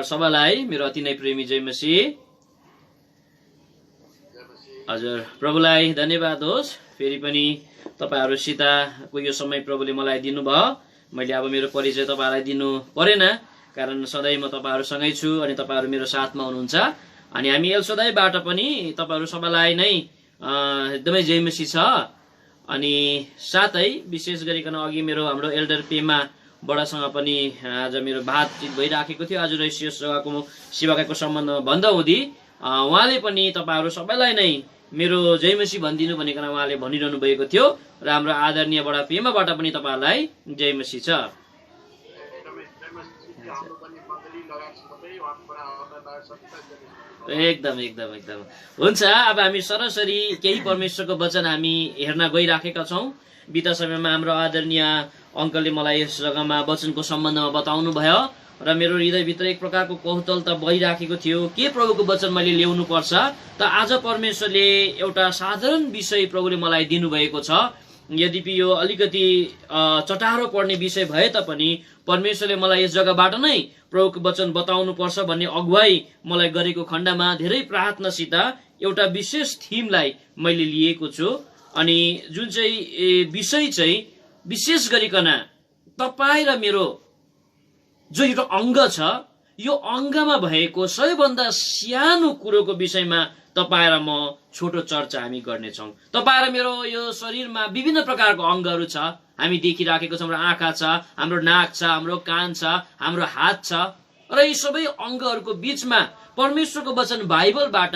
सबैलाई मेरो अति नै प्रेमी जय मसीह। हजुर, प्रभुलाई धन्यवाद होस्। फेरि पनि तपाईहरुसितको यो समय प्रभुले मलाई दिनुभयो। मैले अब मेरो परिचय तपाईहरुलाई दिनु परेन, कारण सधैँ म तपाईहरुसँगै छु अनि तपाईहरु मेरो साथमा हुनुहुन्छ। अनि हामी एलसदाईबाट पनि तपाईहरु सबैलाई नै एकदमै जय मसीह छ। अनि साथै विशेष गरिकन अघि मेरो हाम्रो एल्डर पेमा बडासँग पनि आज मेरो बातचित भइराखेको थियो। आज रहिसियो सेवाको सम्बन्धमा भन्दा हुँदी उहाँले पनि तपाईहरु सबैलाई नै मेरो जय मसीह भनिदिनु भनेर उहाँले भनिरहनु भएको थियो र हाम्रो आदरणीय बडा पेमाबाट पनि तपाईहरुलाई जय मसीह छ। एकदम एकदम एकदम हुन्छ। अब हामी सरसरी केही परमेश्वरको वचन हामी हेर्न गइराखेका छौं। बिता समयमा हाम्रो आदरणीय अंकलले मलाई यस जग्गामा वचनको सम्बन्धमा बताउनु भयो र मेरो हृदयभित्र एक प्रकारको कौतूहलता बहिराखेको थियो के प्रभुको वचन मैले ल्याउनु पर्छ। त आज परमेश्वरले एउटा साधारण विषय प्रभुले मलाई दिनुभएको छ। यद्यपि यो अलिकति चटारो पर्ने विषय भए तापनि परमेश्वरले मलाई यस जग्गाबाट नै प्रभुको वचन बताउनु पर्छ भन्ने अगुवाई मलाई गरेको खण्डमा धेरै प्रार्थनासित एउटा विशेष थीमलाई मैले लिएको छु। अनि जुन चाहिँ विषय चाहिँ विशेष गरिकन तपाई र मेरो जो एउटा अंग छ, यो अंगमा भएको सबैभन्दा सानो कुरोको विषयमा तपाई र म छोटो चर्चा हामी गर्नेछौं। तपाई र मेरो यो शरीरमा विभिन्न प्रकारको अंगहरू छ। हामी देखिराखेको छौं। हाम्रो आँखा छ, हाम्रो नाक छ, हाम्रो कान छ, हाम्रो हात छ र यी सबै अंगहरूको बीचमा परमेश्वरको वचन बाइबलबाट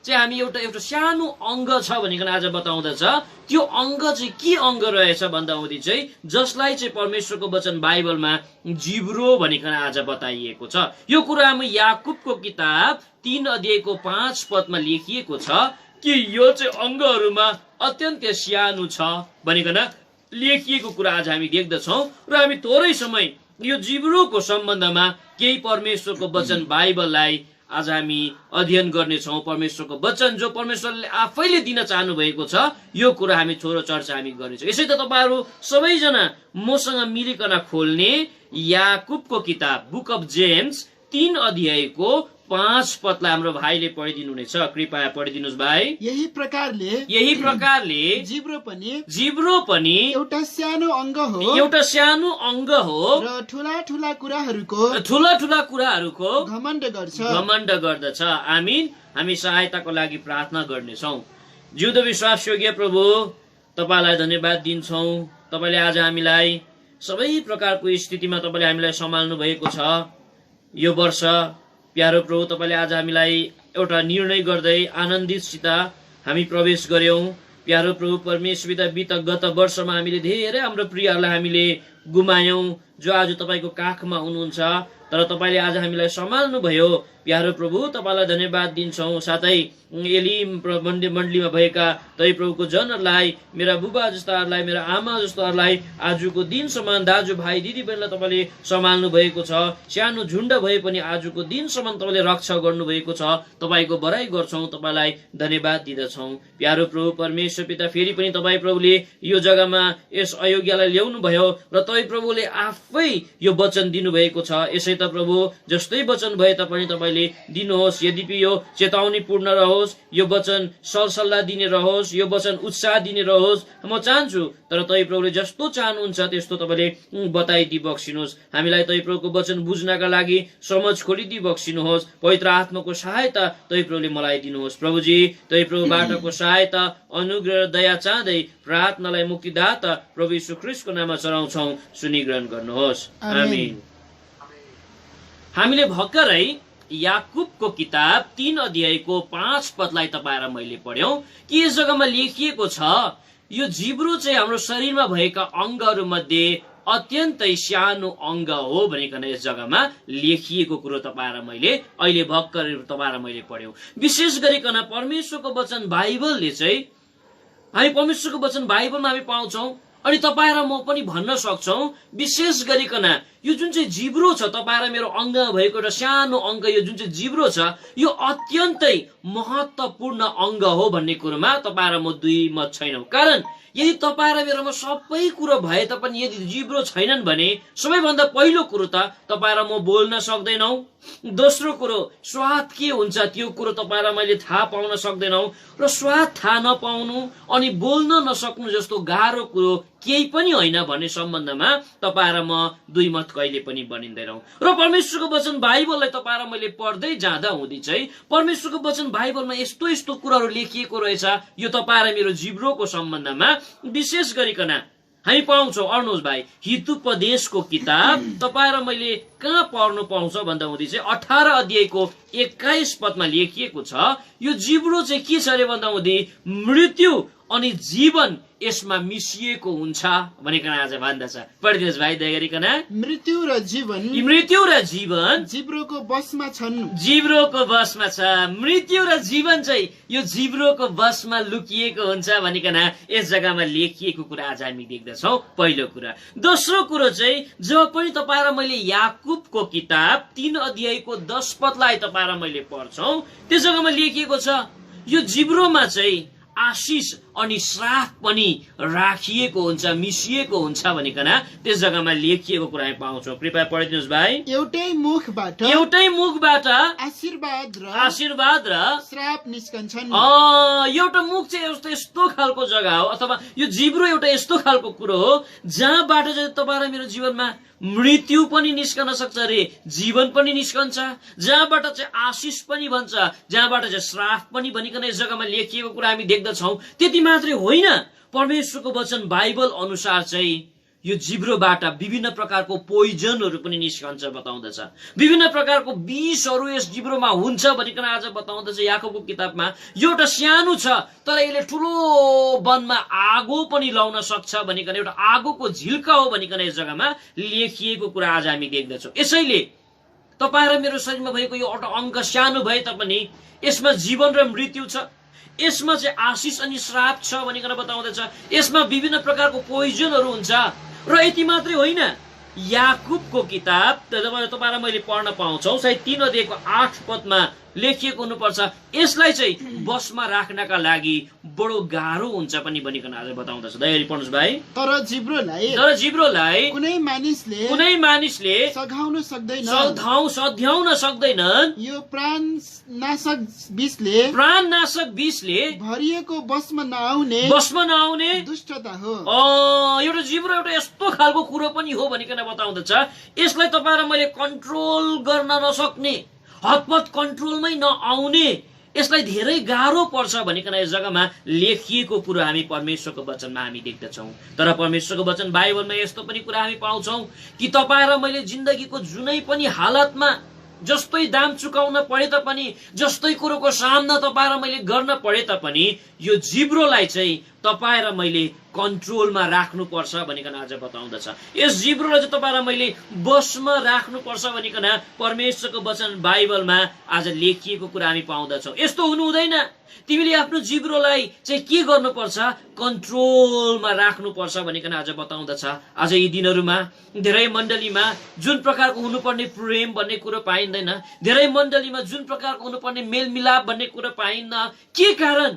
चाहिँ हामी एउटा सानो अंग छ भनिकन आज बताउँदछ। त्यो अंग चाहिँ के अंग रहेछ भन्दा हुँदी चाहिँ जसलाई चाहिँ परमेश्वरको वचन बाइबलमा जिब्रो भनिकन आज बताइएको छ। यो कुरा याकुबको किताब 3 अध्यायको 5 पदमा लेखिएको छ कि यो चाहिँ अंगहरूमा अत्यन्त सानो छ भनिकन लेखिएको कुरा आज हामी देख्दछौं। र हामी थोरै समय यो जिब्रोको सम्बन्धमा केही परमेश्वरको वचन बाइबललाई आज हामी अध्ययन गर्नेछौं। परमेश्वरको वचन जो परमेश्वरले आफैले दिन चाहनु भएको छ, यो कुरा हामी थोरो चर्चा हामी गर्नेछौं। यसै त तपाईहरु सबैजना मसँग मिलिकन खोल्ने याकुबको किताब बुक अफ जेम्स 3 अध्यायको 5 पदलाई हाम्रो भाइले पढिदिनु हुनेछ। कृपया पढिदिनुस् भाइ। यही प्रकारले जिब्रो पनि एउटा सानो अंग हो र ठूला ठूला कुराहरूको घमण्ड गर्दछ। आमीन। हामी सहायताको लागि प्रार्थना गर्नेछौं। जिउँदो विश्वासयोग्य प्रभु, तपाईलाई धन्यवाद दिन्छौं। तपाईले आज हामीलाई सबै प्रकारको स्थितिमा तपाईले हामीलाई सम्हाल्नु भएको छ। यो वर्ष प्यारो प्रभु, तपाईले आज हामीलाई एउटा निर्णय गर्दै आनन्दितसित हामी प्रवेश गर्यौं। प्यारो प्रभु परमेश्वर, गत वर्षमा हामीले धेरै हाम्रो प्रियहरूलाई हामीले गुमायौं जो आज तपाईको काखमा हुनुहुन्छ। तर तपाईले आज हामीलाई सम्हाल्नु भयो। प्यारो प्रभु, तपाईलाई धन्यवाद दिन्छौं। साथै एलिम मण्डलीमा भएका तै प्रभुको जनहरूलाई, मेरा बुबा जस्ताहरूलाई, मेरा आमा जस्ताहरूलाई आजको दिनसम्म दाजुभाइ दिदीबहिनीलाई तपाईले सम्हाल्नु भएको छ। सानो झुण्ड भए पनि आजको दिनसम्म तपाईले रक्षा गर्नु भएको छ। तपाईको बढाई गर्छौं, तपाईलाई धन्यवाद दिदछौं। प्यारो प्रभु परमेश्वर पिता, फेरि पनि तपाई प्रभुले यो जग्गामा यस अयोग्यलाई ल्याउनु भयो र तपाई प्रभुले आफै यो वचन दिनु भएको छ। यसै त प्रभु, जस्तै वचन भए तापनि तपाईले दिनुहोस्। यद्यपि यो चेतावनी पूर्ण रहोस्, यो वचन सल्लाह दिने रहोस्, यो वचन उत्साह दिने रहोस् म चाहन्छु। तर तपाई प्रभुले जस्तो चाहनुहुन्छ त्यस्तो तपाईले बताइदि बक्सिनुहोस्। हामीलाई तपाई प्रभुको वचन बुझ्नका लागि समझ खोलिदि बक्सिनुहोस्। पवित्र आत्माको सहायता तपाई प्रभुले मलाई दिनुहोस्। प्रभुजी, तपाई प्रभुबाटको सहायता, अनुग्रह र दया चाहँदै प्रार्थनालाई मुक्तिदाता प्रभु यीशु ख्रीष्टको नाममा चढाउँछौं। सुनिग्रहण गर्नुहोस्। आमीन। हामीले भर्खरै याकुबको किताब 3 अध्यायको 5 पदलाई तपाईँ र मैले पढ्यौं कि यस जग्गामा लेखिएको छ यो जिब्रो चाहिँ हाम्रो शरीरमा भएका अंगहरू मध्ये अत्यन्तै सानो अंग हो भनिकन यस जग्गामा लेखिएको कुरो तपाईँ र मैले अहिले भर्खर तपाईँ र मैले पढ्यौं। विशेष गरिकन परमेश्वरको वचन बाइबलले चाहिँ हामी परमेश्वरको वचन बाइबलमा हामी पाउँछौं अनि तपाईँ र म पनि भन्न सक्छौं। विशेष गरिकन यो जुन चाहिँ जिब्रो छ, तपाईँ र मेरो अङ्ग भएको एउटा सानो अङ्ग, यो जुन चाहिँ जिब्रो छ, यो अत्यन्तै महत्त्वपूर्ण अङ्ग हो भन्ने कुरोमा तपाईँ र म दुई मत छैनौँ। कारण यदि तपाईँ र मेरोमा सबै कुरो भए तापनि यदि जिब्रो छैनन् भने सबैभन्दा पहिलो कुरो त तपाईँ र म बोल्न सक्दैनौँ। दोस्रो कुरो स्वाद के हुन्छ त्यो कुरो तपाईँ र मैले थाहा पाउन सक्दैनौँ। र स्वाद थाहा नपाउनु अनि बोल्न नसक्नु जस्तो गाह्रो कुरो केही पनि होइन भन्ने सम्बन्धमा तपाईँ र म दुई मत कहिले पनि बनिँदैनौँ। र परमेश्वरको वचन बाइबललाई तपाईँ र मैले पढ्दै जाँदा हुँदै चाहिँ परमेश्वरको वचन बाइबलमा यस्तो यस्तो कुराहरू लेखिएको रहेछ। यो तपाईँ र मेरो जिब्रोको सम्बन्धमा विशेष गरिकन हामी पाउँछौँ। अर्नुहोस् भाइ, हितोपदेशको किताब तपाईँ र मैले कहाँ पढ्नु पाउँछ भन्दा हुँदै चाहिँ 18 अध्यायको 21 पदमा लेखिएको छ। यो जिब्रो चाहिँ के छ अरे भन्दा हुँदै मृत्यु अनि जीवन यसमा मिसिएको हुन्छ भनेर आज भन्दछ। पढिदिनुहोस् भाइ दया गरिकन। मृत्यु र जीवन जिब्रोको बसमा छन्। जिब्रोको बसमा छ। मृत्यु र जीवन चाहिँ यो जिब्रोको बसमा लुकिएको हुन्छ भनिकन यस जग्गामा लेखिएको कुरा आज हामी देख्दछौँ। पहिलो कुरा। दोस्रो कुरो चाहिँ जब पनि तपाईँ र मैले याकुबको किताब 3 अध्यायको 10 पदलाई तपाईँ र मैले पढ्छौँ, त्यस जग्गामा लेखिएको छ यो जिब्रोमा चाहिँ आशिष अनि श्राप पनि राखिएको हुन्छ, मिसिएको हुन्छ भनिकन त्यस जग्गामा लेखिएको कुरा हामी पाउँछौँ। कृपया पढिदिनुहोस् भाइ। एउटै मुखबाट आशीर्वाद र श्राप निस्कन्छन्। एउटा मुख चाहिँ यस्तो खालको जग्गा हो, अथवा यो जिब्रो एउटा यस्तो खालको कुरो हो जहाँबाट चाहिँ तपाईँ र मेरो जीवनमा मृत्यु पनि निस्कन सक्छ रे, जीवन पनि निस्कन्छ, जहाँबाट चाहिँ आशिष पनि भन्छ, जहाँबाट चाहिँ श्राप पनि भनिकन यस जग्गामा लेखिएको कुरा हामी देख्दछौँ। त्यति मात्रै होइन, परमेश्वरको वचन बाइबल अनुसार चाहिँ यो जिब्रोबाट विभिन्न प्रकारको पोइजनहरू पनि निस्कन्छ बताउँदछ। विभिन्न प्रकारको विषहरू यस जिब्रोमा हुन्छ भनिकन आज बताउँदछ याकुबको किताबमा। यो एउटा सानो छ तर यसले ठुलो वनमा आगो पनि लाउन सक्छ भनिकन एउटा आगोको झिल्का हो भनिकन यस जग्गामा लेखिएको कुरा आज हामी देख्दछौँ। यसैले तपाईँ र मेरो शरीरमा भएको यो एउटा अङ्ग सानो भए तापनि यसमा जीवन र मृत्यु छ, यसमा चाहिँ आशिष अनि श्राप छ भनिकन बताउँदछ। यसमा विभिन्न प्रकारको पोइजनहरू हुन्छ। र यति मात्रै होइन, याकुबको किताब तपाईँ र मैले पढ्न पाउँछौँ सायद 3 अध्यायको 8 पदमा लेखिएको हुनुपर्छ, यसलाई चाहिँ बसमा राख्नका लागि बडो गाह्रो हुन्छ पनि भनिकन आज बताउँदछ। दयाले पढ्नुहोस् भाइ। तर जिब्रोलाई कुनै मानिसले सघाउन सक्दैनन्। यो प्राणनाशक विषले भरिएको बसमा नआउने दुष्टता हो। एउटा जिब्रो एउटा यस्तो खालको कुरो पनि हो भनिकन बताउँदछ। यसलाई तपाईँ र मैले कन्ट्रोल गर्न नसक्ने, हतपत कन्ट्रोलमै नआउने, यसलाई धेरै गाह्रो पर्छ भनिकन यस जग्गामा लेखिएको कुरो हामी परमेश्वरको वचनमा हामी देख्दछौँ। तर परमेश्वरको वचन बाइबलमा यस्तो पनि कुरा हामी पाउँछौँ कि तपाईँ र मैले जिन्दगीको जुनै पनि हालतमा जस्तै दाम चुकाउन परे तापनि, जस्तै कुरोको सामना तपाईँ र मैले गर्न परे तापनि यो जिब्रोलाई चाहिँ तपाईँ र मैले कन्ट्रोलमा राख्नुपर्छ भनिकन आज बताउँदछ। यस जिब्रोलाई चाहिँ तपाईँ र मैले बसमा राख्नुपर्छ भनिकन परमेश्वरको वचन बाइबलमा आज लेखिएको कुरा हामी पाउँदछौँ। यस्तो हुनु हुँदैन। तिमीले आफ्नो जिब्रोलाई चाहिँ के गर्नुपर्छ, कन्ट्रोलमा राख्नुपर्छ भनिकन आज बताउँदछ। आज यी दिनहरूमा धेरै मण्डलीमा जुन प्रकारको हुनुपर्ने प्रेम भन्ने कुरो पाइँदैन, धेरै मण्डलीमा जुन प्रकारको हुनुपर्ने मेलमिलाप भन्ने कुरो पाइन्न। के कारण?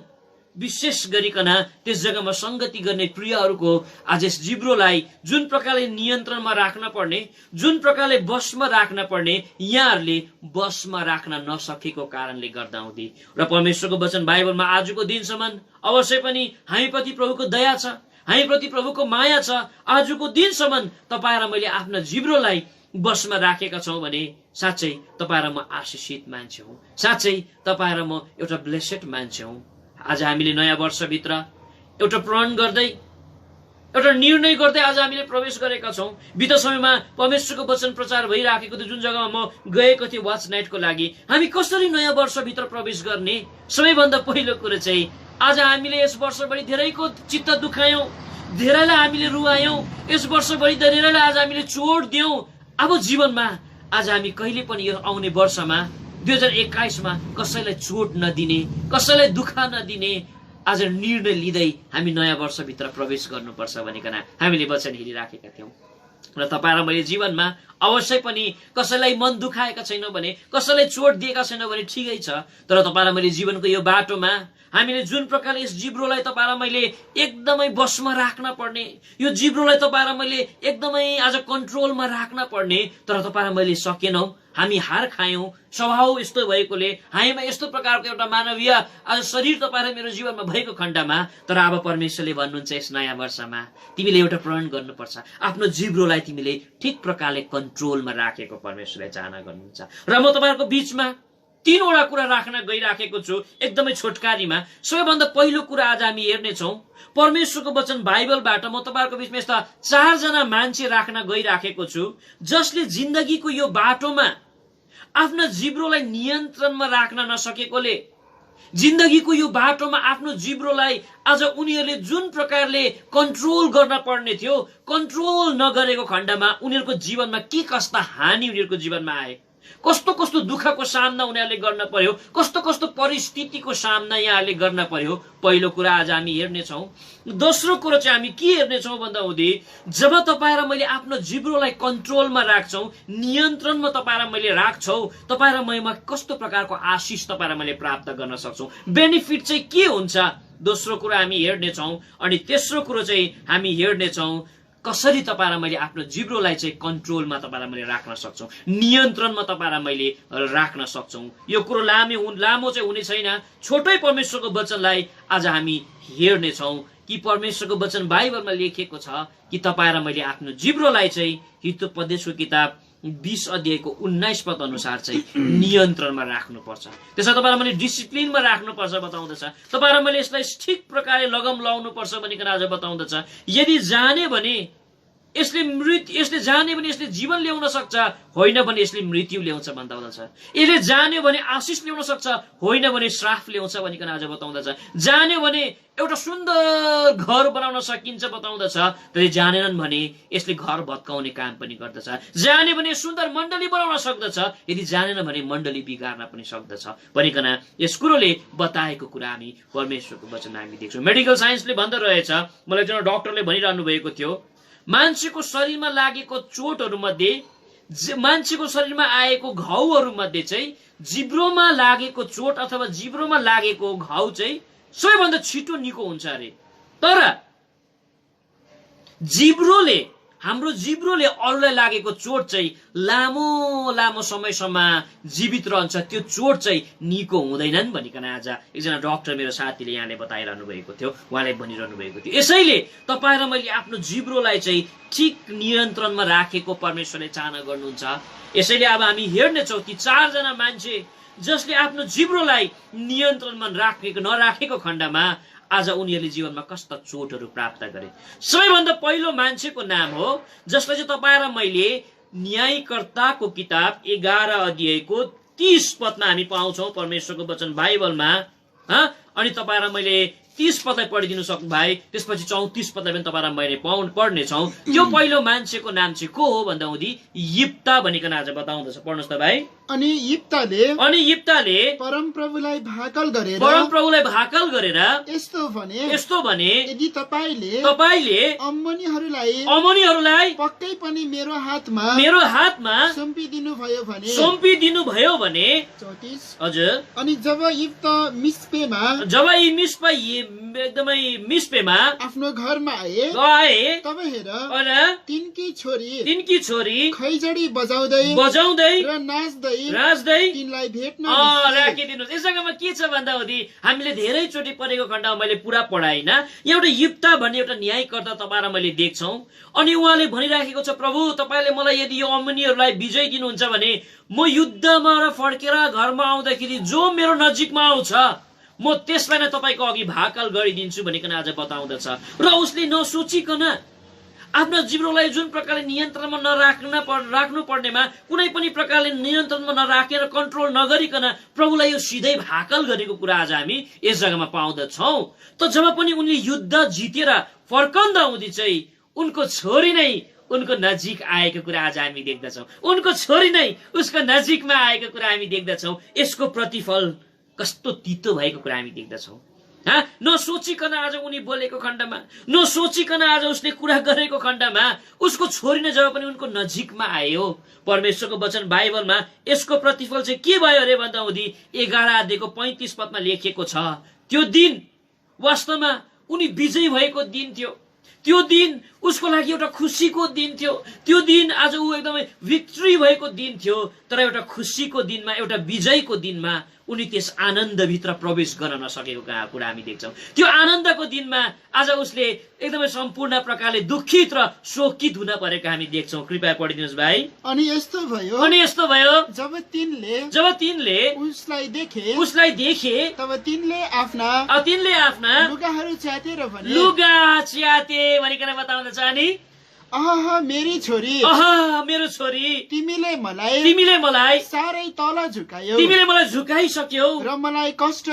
विशेष गरिकन त्यस जग्गामा संगति गर्ने प्रियहरूको आज यस जिब्रोलाई जुन प्रकारले नियन्त्रणमा राख्न पर्ने, जुन प्रकारले बसमा राख्न पर्ने, यहाँहरूले बसमा राख्न नसकेको कारणले गर्दा हुँदै र परमेश्वरको वचन बाइबलमा आजको दिनसम्म अवश्य पनि हामीप्रति प्रभुको दया छ, हामीप्रति प्रभुको माया छ। आजको दिनसम्म तपाईँ र मैले आफ्ना जिब्रोलाई बसमा राखेका छौँ भने साँच्चै तपाईँ र म आशिषित मान्छे हौँ, साँच्चै तपाईँ र म एउटा ब्लेसेड मान्छे हौँ। आज हामीले नयाँ वर्षभित्र एउटा प्रण गर्दै, एउटा निर्णय गर्दै आज हामीले प्रवेश गरेका छौँ। बिता समयमा परमेश्वरको वचन प्रचार भइराखेको थियो, जुन जग्गामा म गएको थिएँ वाच नाइटको लागि। हामी कसरी नयाँ वर्षभित्र प्रवेश गर्ने? सबैभन्दा पहिलो कुरो चाहिँ आज हामीले यस वर्षभरि धेरैको चित्त दुखायौँ, धेरैलाई हामीले रुवायौँ, यस वर्षभरि धेरैलाई आज हामीले चोट दियौँ। अब जीवनमा आज हामी कहिले पनि यो आउने वर्षमा 2021 मा कसैलाई चोट नदिने, कसैलाई दुःख नदिने आज निर्णय लिँदै हामी नयाँ वर्षभित्र प्रवेश गर्नुपर्छ भनिकन हामीले वचन हेरिराखेका थियौँ। र तपाईँ र मैले जीवनमा अवश्य पनि कसैलाई मन दुखाएका छैनौँ भने, कसैलाई चोट दिएका छैनौँ भने ठिकै छ, तर तपाईँ र मैले जीवनको यो बाटोमा हामीले जुन प्रकारले यस जिब्रोलाई तपाईँ र मैले एकदमै बसमा राख्न पर्ने, यो जिब्रोलाई तपाईँ र मैले एकदमै आज कन्ट्रोलमा राख्न पर्ने, तर तपाईँ र मैले सकेनौँ, हामी हार खायौँ। स्वभाव यस्तो भएकोले हामीमा यस्तो प्रकारको एउटा मानवीय आज शरीर तपाईँ र मेरो जीवनमा भएको खण्डमा, तर अब परमेश्वरले भन्नुहुन्छ यस नयाँ वर्षमा तिमीले एउटा प्रण गर्नुपर्छ, आफ्नो जिब्रोलाई तिमीले ठिक प्रकारले कन्ट्रोलमा राखेको परमेश्वरले चाहना गर्नुहुन्छ। र म तपाईँहरूको बीचमा 3वटा कुरा राख्न गइराखेको छु एकदमै छोटकारीमा। सबैभन्दा पहिलो कुरा आज हामी हेर्नेछौँ परमेश्वरको वचन बाइबलबाट। म तपाईँहरूको बीचमा यस्ता 4 जना मान्छे राख्न गइराखेको छु जसले जिन्दगीको यो बाटोमा आफ्नो जिब्रोलाई नियन्त्रणमा राख्न नसकेकोले, जिन्दगीको यो बाटोमा आफ्नो जिब्रोलाई आज उनीहरूले जुन प्रकारले कन्ट्रोल गर्न पर्ने थियो, कन्ट्रोल नगरेको खण्डमा उनीहरूको जीवनमा के कस्ता हानि उनीहरूको जीवनमा आए, कस्तो कस्तो दुःखको सामना उनीहरूले गर्न पर्यो, कस्तो कस्तो परिस्थितिको सामना यहाँहरूले गर्न पर्यो। पहिलो कुरा आज हामी हेर्नेछौँ। दोस्रो कुरो चाहिँ हामी के हेर्नेछौँ भन्दा हुँदै, जब तपाईँ र मैले आफ्नो जिब्रोलाई कन्ट्रोलमा राख्छौँ, नियन्त्रणमा तपाईँ र मैले राख्छौँ, तपाईँ र मैमा कस्तो प्रकारको आशिष तपाईँ र मैले प्राप्त गर्न सक्छौँ, बेनिफिट चाहिँ के हुन्छ, दोस्रो कुरा हामी हेर्नेछौँ। अनि तेस्रो कुरो चाहिँ हामी हेर्नेछौँ कसरी तपाईँ र मैले आफ्नो जिब्रोलाई चाहिँ कन्ट्रोलमा तपाईँ र मैले राख्न सक्छौँ, नियन्त्रणमा तपाईँ र मैले राख्न सक्छौँ। यो कुरो लामो चाहिँ हुने छैन, छोटै परमेश्वरको वचनलाई आज हामी हेर्नेछौँ कि परमेश्वरको वचन बाइबलमा लेखिएको छ कि तपाईँ र मैले आफ्नो जिब्रोलाई चाहिँ हितोपदेशको किताब 20 अध्यायको 19 पद अनुसार चाहिँ नियन्त्रणमा राख्नुपर्छ। त्यसमा तपाईँ र मैले डिसिप्लिनमा राख्नुपर्छ बताउँदछ। तपाईँ र मैले यसलाई ठिक प्रकारले लगम लाउनुपर्छ भनिकन आज बताउँदछ। यदि जाने भने यसले जाने भने यसले जीवन ल्याउन सक्छ, होइन भने यसले मृत्यु ल्याउँछ बताउँदछ। यसले जान्यो भने आशिष ल्याउन सक्छ, होइन भने श्राप ल्याउँछ भनिकन आज बताउँदछ। जान्यो भने एउटा सुन्दर घर बनाउन सकिन्छ बताउँदछ, तर जानेनन् भने यसले घर भत्काउने काम पनि गर्दछ। जान्यो भने सुन्दर मण्डली बनाउन सक्दछ, यदि जानेन भने मण्डली बिगार्न पनि सक्दछ भनिकन यस कुरोले बताएको कुरा हामी परमेश्वरको वचनमा हामी देख्छौँ। मेडिकल साइन्सले भन्दो रहेछ, मलाई एकजना डाक्टरले भनिरहनु भएको थियो, मान्छेको शरीरमा लागेको चोटहरू मध्ये, मान्छेको शरीरमा आएको घाउहरू मध्ये चाहिँ जिब्रोमा लागेको चोट अथवा जिब्रोमा लागेको घाउ चाहिँ सबैभन्दा छिटो निको हुन्छ अरे। तर हाम्रो जिब्रोले अरूलाई लागेको चोट चाहिँ लामो समयसम्म जीवित रहन्छ, त्यो चोट चाहिँ निको हुँदैनन् भनिकन आज एकजना डाक्टर मेरो साथीले यहाँले बताइरहनु भएको थियो, उहाँले भनिरहनु भएको थियो। यसैले तपाईँ र मैले आफ्नो जिब्रोलाई चाहिँ ठिक नियन्त्रणमा राखेको परमेश्वरले चाहना गर्नुहुन्छ। यसैले अब हामी हेर्नेछौँ कि 4 जना मान्छे जसले आफ्नो जिब्रोलाई नियन्त्रणमा नराखेको खण्डमा आज उनीहरूले जीवनमा कस्ता चोटहरू प्राप्त गरे। सबैभन्दा पहिलो मान्छेको नाम हो जसलाई चाहिँ तपाईँ र मैले न्यायकर्ताको किताब 11 अध्यायको 30 पदमा हामी पाउँछौँ परमेश्वरको वचन बाइबलमा। अनि तपाईँ र मैले 30 पदलाई पढिदिनु सक्नु भाइ, त्यसपछि 34 पदलाई पनि तपाईँ र मैले पढ्नेछौँ। त्यो पहिलो मान्छेको नाम चाहिँ को हो भन्दा हुँदी यिप्ता भनिकन आज बताउँदछ। पढ्नुहोस् त भाइ। अनि यिप्ताले परमप्रभुलाई भाकल गरेर यस्तो भने, यदि तपाईले अम्मोनीहरूलाई पक्कै पनि मेरो हातमा सुम्पिदिनु भयो भने 34 हजुर। अनि जब यी एकदमै मिस्पेमा आफ्नो घरमा आए, तब हेर तिनकी छोरी खैजडी बजाउँदै र नाच्दै तिनलाई भेट्न राखिदिनुहोस्। यस जग्गामा के छ भन्दा हुँदी हामीले धेरैचोटि पढेको खण्डमा मैले पुरा पढाइन, एउटा यिप्ता भन्ने एउटा न्यायकर्ता तपाईँ र मैले देख्छौँ। अनि उहाँले भनिराखेको छ, प्रभु तपाईँले मलाई यदि यो अम्मोनीहरूलाई विजय दिनुहुन्छ भने म युद्धमा र फर्केर घरमा आउँदाखेरि जो मेरो नजिकमा आउँछ म त्यसलाई नै तपाईँको अघि भाकल गरिदिन्छु भनिकन आज बताउँदछ। र उसले नसोचिकन आफ्नो जिब्रोलाई जुन प्रकारले नियन्त्रणमा राख्नु पर्नेमा कुनै पनि प्रकारले नियन्त्रणमा नराखेर कन्ट्रोल नगरिकन प्रभुलाई यो सिधै भाकल गरेको कुरा आज हामी यस जग्गामा पाउँदछौँ। त जब पनि उनले युद्ध जितेर फर्कँदा हुँदी चाहिँ उनको छोरी नै उनको नजिक आएको कुरा आज हामी देख्दछौँ। उनको छोरी नै उसको नजिकमा आएको कुरा हामी देख्दछौँ। यसको प्रतिफल कस्तो तितो भएको कुरा हामी देख्दछौँ। नसोचिकन आज उनी बोलेको खण्डमा, नसोचिकन आज उसले कुरा गरेको खण्डमा उसको छोरी नै जब पनि उनको नजिकमा आयो। परमेश्वरको वचन बाइबलमा यसको प्रतिफल चाहिँ के भयो अरे भन्दा हुँदी 11 अध्यायको 35 पदमा लेखिएको छ, त्यो दिन वास्तवमा उनी विजयी भएको दिन थियो। त्यो दिन उसको लागि एउटा खुसीको दिन थियो। त्यो दिन आज ऊ एकदमै भिक्ट्री भएको दिन थियो। तर एउटा खुसीको दिनमा, एउटा विजयको दिनमा उनी त्यस आनन्दभित्र प्रवेश गर्न नसकेको कुरा हामी देख्छौँ। त्यो आनन्दको दिनमा आज उसले एकदमै सम्पूर्ण प्रकारले दुखित र शोकित हुन परेको हामी देख्छौँ। कृपया पढिदिनुहोस् भाइ। अनि यस्तो भयो जब तिनले उसलाई देखे तब तिनले आफ्ना लुगाहरू च्यातेर भने, लुगा च्याते भनिकन बताउँदछ अनि मेरो छोरी तिमीले मलाई साह्रै तल झुकायौ, तिमीले मलाई झुकाइसक्यौ र मलाई कष्ट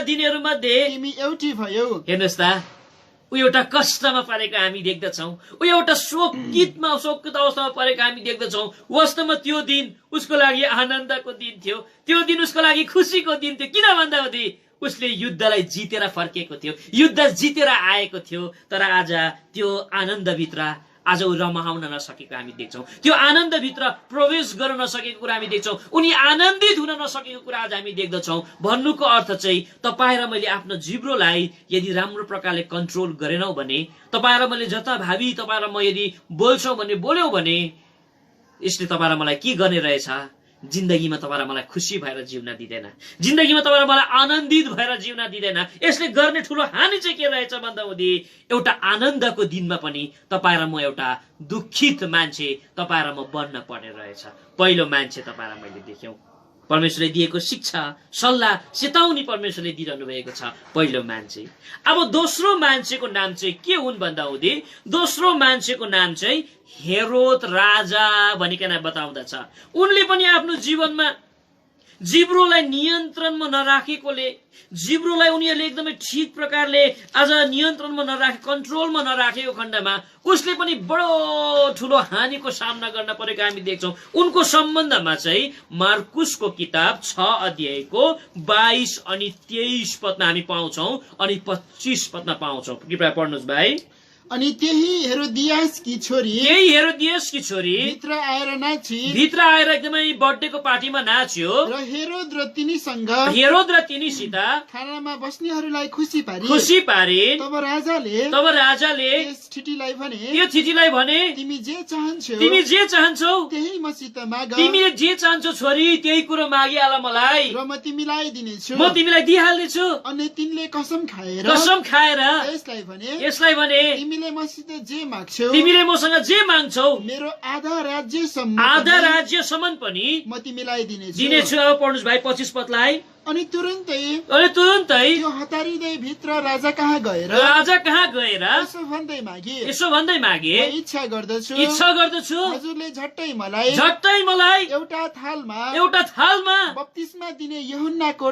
दिनेहरू मध्ये तिमी एउटी भयौ। हेर्नुहोस् त, ऊ एउटा कष्टमा परेको हामी देख्दछौँ, ऊ एउटा शोकित अवस्थामा परेको हामी देख्दछौँ। वास्तवमा त्यो दिन उसको लागि आनन्दको दिन थियो, त्यो दिन उसको लागि खुसीको दिन थियो। किन भन्दा हुँदी उसले युद्धलाई जितेर फर्केको थियो, युद्ध जितेर आएको थियो। तर आज त्यो आनन्दभित्र आज ऊ रमाउन नसकेको हामी देख्छौँ, त्यो आनन्दभित्र प्रवेश गर्न नसकेको कुरा हामी देख्छौँ, उनी आनन्दित हुन नसकेको कुरा आज हामी देख्दछौँ। भन्नुको अर्थ चाहिँ तपाईँ र मैले आफ्नो जिब्रोलाई यदि राम्रो प्रकारले कन्ट्रोल गरेनौँ भने, तपाईँ र मैले जताभावी तपाईँ र म यदि बोल्छौँ भने, बोल्यौँ भने यसले तपाईँ र मलाई के गर्ने रहेछ, जिन्दगीमा तपाईँ र मलाई खुसी भएर जिउन दिँदैन, जिन्दगीमा तपाईँ र मलाई आनन्दित भएर जिउन दिँदैन। यसले गर्ने ठुलो हानि चाहिँ के रहेछ भन्दा हुँदी एउटा आनन्दको दिनमा पनि तपाईँ र म एउटा दुखित मान्छे तपाईँ र म बन्न पर्ने रहेछ। पहिलो मान्छे तपाईँ र मैले देख्यौँ, परमेश्वरले दिएको शिक्षा, सल्लाह, चेतावनी परमेश्वरले दिइरहनु भएको छ। पहिलो मान्छे। अब दोस्रो मान्छेको नाम चाहिँ के हुन् भन्दा हुँदी दोस्रो मान्छेको नाम चाहिँ हेरोद राजा भनिकन बताउँदछ। उनले पनि आफ्नो जीवनमा जिब्रोलाई नियन्त्रणमा नराखेकोले, जिब्रोलाई उनीहरूले एकदमै ठिक प्रकारले आज नियन्त्रणमा नराखे, कन्ट्रोलमा नराखेको खण्डमा उसले पनि बडो ठुलो हानिको सामना गर्न परेको हामी देख्छौँ। उनको सम्बन्धमा चाहिँ मार्कुसको किताब 6 अध्यायको 22 अनि 23 पदमा हामी पाउँछौँ अनि 25 पदमा पाउँछौँ। कृपया पढ्नुहोस् भाइ। अनि त्यही हेरोदियासकी छोरी भित्र आएर एकदमै बर्थडेको पार्टीमा नाच्यो र हेरोद र तिनीसित खानामा बस्नेहरूलाई खुसी पारिन्। तब राजाले यो ठिटीलाई भने तिमी जे चाहन्छौ त्यही मसित माग, तिमीले जे चाहन्छौ छोरी त्यही कुरो मागिहाल मलाई र म तिमीलाई दिनेछु, म तिमीलाई दिइहाल्नेछु। अनि तिनले कसम खाएर यसलाई भने तिमीले मसित जे माग्छौ, तिमीले मसँग जे माग्छौ मेरो आधा राज्यसम्म पनि म तिमीलाई दिनेछु। अब पढ्नुहोस् भाइ 25 पदलाई। अनि तुरुन्तै त्यो हतारिँदै भित्र राजा कहाँ गएर यसो भन्दै मागे इच्छा गर्दछु हजुरले झट्टै मलाई एउटा थालमा बप्तिस्मा दिने यूहन्नाको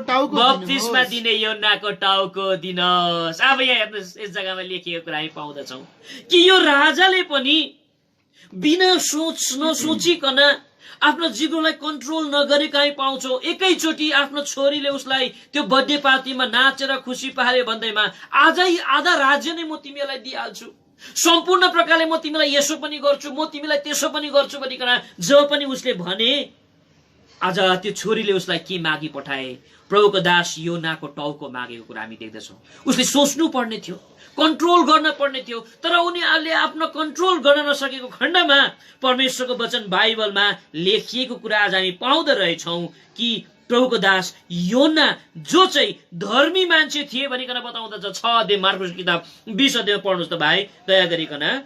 टाउको दिनुहोस्। अब यहाँ हेर्नुहोस्, यस जग्गामा लेखिएको कुरा हामी पाउँदछौँ कि यो राजाले पनि बिना सोचिकन आफ्नो जिब्रोलाई कन्ट्रोल नगरेको हामी पाउँछौँ। एकैचोटि आफ्नो छोरीले उसलाई त्यो बर्थडे पार्टीमा नाचेर खुसी पार्यो भन्दैमा आजै आधा राज्य नै म तिमीलाई दिइहाल्छु, सम्पूर्ण प्रकारले म तिमीलाई यसो पनि गर्छु, म तिमीलाई त्यसो पनि गर्छु भनिकन जब पनि उसले भने, आज त्यो छोरीले उसलाई के मागी पठाए? प्रभुको दास योनाको टाउको मागेको कुरा हामी देख्दछौँ। उसले सोच्नु पर्ने थियो, कन्ट्रोल गर्न पर्ने थियो, तर उनीहरूले आफ्नो कन्ट्रोल गर्न नसकेको खण्डमा परमेश्वरको वचन बाइबलमा लेखिएको कुरा आज हामी पाउँदो रहेछौँ कि प्रभुको दास योना जो चाहिँ धर्मी मान्छे थिए भनिकन बताउँदछ। 6 अध्याय मार्कुस किताब 20 अध्यायमा पढ्नुहोस् त भाइ दया गरिकन।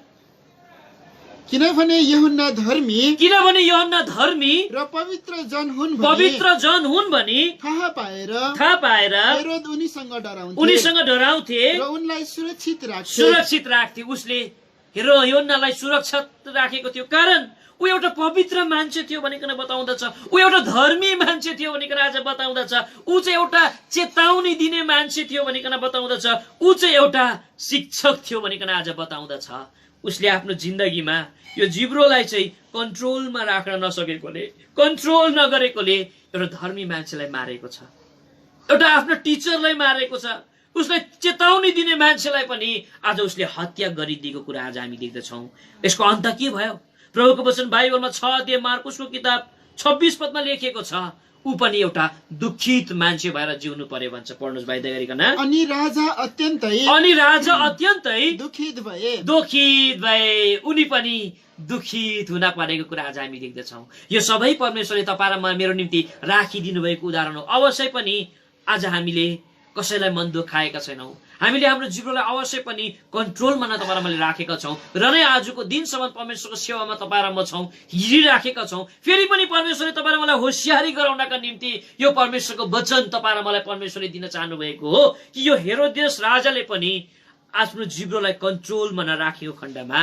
किनभने यूहन्ना धर्मी र पवित्र जन हुन् भनी थाहा पाएर हेरोद उनीसँग डराउँथे र उनलाई सुरक्षित राख्थे। उसले यूहन्नालाई सुरक्षित राखेको थियो कारण ऊ एउटा पवित्र मान्छे थियो भनिकन बताउँदछ, ऊ एउटा धर्मी मान्छे थियो भनिकन आज बताउँदछ, ऊ चाहिँ एउटा चेतावनी दिने मान्छे थियो भनिकन बताउँदछ, ऊ चाहिँ एउटा शिक्षक थियो भनिकन आज बताउँदछ। उसले आफ्नो जिन्दगीमा यो जिब्रोलाई चाहिँ कन्ट्रोलमा राख्न नसकेकोले, कन्ट्रोल नगरेकोले एउटा धर्मी मान्छेलाई मारेको छ। एउटा आफ्नो टिचरलाई मारेको छ, उसलाई चेतावनी दिने मान्छेलाई पनि आज उसले हत्या गरिदिएको कुरा आज हामी देख्दछौँ। यसको अन्त के भयो? प्रभुको वचन बाइबलमा 6 अध्याय मार्कुसको किताब 26 पदमा लेखिएको छ, ऊ पनि एउटा दुखित मान्छे भएर जिउनु पर्यो भन्छ। पढ्नुहोस् भाइ दया गरिकन। अनि राजा अत्यन्तै दुखित भए, उनी पनि दुखित हुन परेको कुरा आज हामी देख्दछौँ। यो सबै परमेश्वरले तपाईँ र मेरो निम्ति राखिदिनु भएको उदाहरण हो। अवश्य पनि आज हामीले कसैलाई मन दुखाएका छैनौँ, हामीले हाम्रो जीवनलाई अवश्य पनि कन्ट्रोलमा न तपाईँ र मैले राखेका छौँ र नै आजको दिनसम्म परमेश्वरको सेवामा तपाईँ र म छौँ, हिँडिराखेका छौँ। फेरि पनि परमेश्वरले तपाईँ र मलाई होसियारी गराउनका निम्ति यो परमेश्वरको वचन तपाईँ र मलाई परमेश्वरले दिन चाहनु भएको हो कि यो हेरोदेस राजाले पनि आफ्नो जीवनलाई कन्ट्रोलमा नराखेको खण्डमा